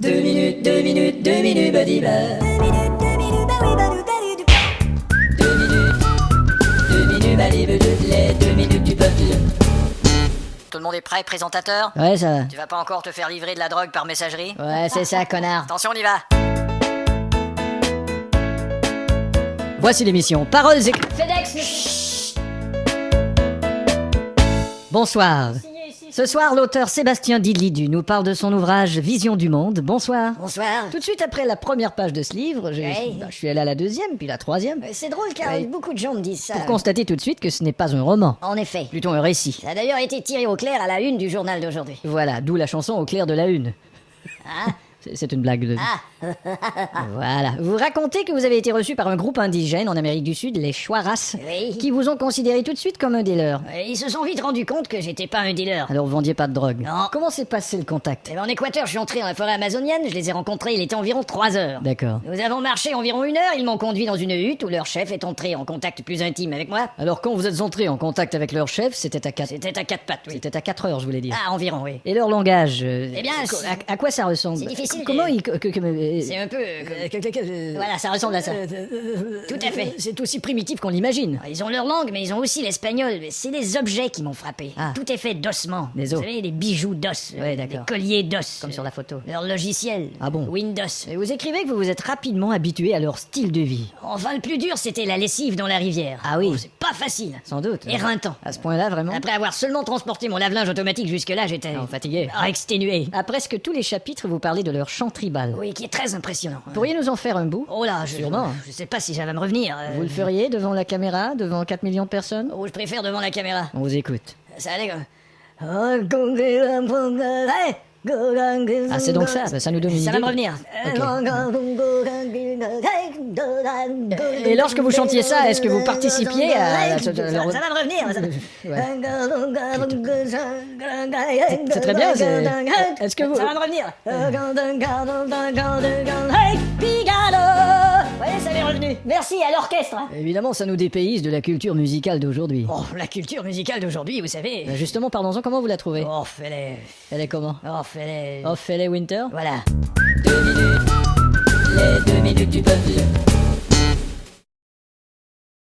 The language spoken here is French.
2 minutes, badibla. 2 minutes, les 2 minutes du peuple. Tout le monde est prêt, présentateur? Ouais, ça va. Tu vas pas encore te faire livrer de la drogue par messagerie? Ouais, c'est ça, connard. Attention, on y va. Voici l'émission Paroles et... FedEx. Bonsoir. Ce soir, l'auteur Sébastien Didlidu nous parle de son ouvrage Vision du monde. Bonsoir. Bonsoir. Tout de suite après la première page de ce livre, je suis allé à la deuxième, puis la troisième, C'est drôle car Ouais. beaucoup de gens me disent ça. pour constater tout de suite que ce n'est pas un roman, En effet. plutôt un récit. Ça a d'ailleurs été tiré au clair à la une du journal d'aujourd'hui. Voilà, d'où la chanson Au clair de la une. Hein? C'est une blague de... Voilà. Vous racontez que vous avez été reçu par un groupe indigène en Amérique du Sud, les Chouaras, Oui. qui vous ont considéré tout de suite comme un des leurs. Ils se sont vite rendus compte que j'étais pas un dealer. Alors vous vendiez pas de drogue. Non. Comment s'est passé le contact? Et en Équateur, je suis entré dans la forêt amazonienne, je les ai rencontrés, il était environ 3 heures. D'accord. Nous avons marché environ 1 heure, ils m'ont conduit dans une hutte où leur chef est entré en contact plus intime avec moi. Alors quand vous êtes entré en contact avec leur chef, c'était à 4... C'était à 4 pattes, oui. C'était à 4 heures, je voulais dire. Ah, environ, oui. Et leur langage Eh bien, à quoi ça ressemble? c'est difficile, Comment mais- ils... C'est un peu... Voilà, ça ressemble à ça. Tout à fait. C'est aussi primitif qu'on l'imagine. Ils ont leur langue, mais ils ont aussi l'espagnol. C'est des objets qui m'ont frappé. Ah. Tout est fait d'ossements. Des Vous os. savez, des bijoux d'os. Ouais, Des d'accord. colliers d'os. Comme sur la photo. Leur logiciel. Ah bon? Windows. Et vous écrivez que vous vous êtes rapidement habitué à leur style de vie. Enfin, le plus dur, c'était la lessive dans la rivière. Ah oui. Oh, c'est pas facile. Sans doute. Éreintant. À ce point-là, vraiment? Après avoir seulement transporté mon lave-linge automatique jusque-là, j'étais... Non, fatigué. exténué. À presque tous les chapitres, vous parlez de leur chant tribal. Oui, qui est très impressionnant. Pourriez nous en faire un bout? Oh là, Sûrement. je sais pas si ça va me revenir. Vous le feriez devant la caméra, devant 4 millions de personnes? Oh, je préfère devant la caméra. On vous écoute. Ça allait comme... Ah, c'est donc ça, ça nous donne une Ça va idée. me revenir. Et lorsque vous chantiez ça, est-ce que vous participiez à... Ça va me revenir. C'est très bien, est-ce que vous... Ça va me revenir. Ouais, ça m'est revenu. Merci à l'orchestre. Évidemment, ça nous dépayse de la culture musicale d'aujourd'hui. Oh, la culture musicale d'aujourd'hui, vous savez. Justement, parlons-en, comment vous la trouvez? Oh, fais-les. Elle est comment? Oh, fais-les. Ophélie Winter? Voilà. 2 minutes, les 2 minutes du peuple.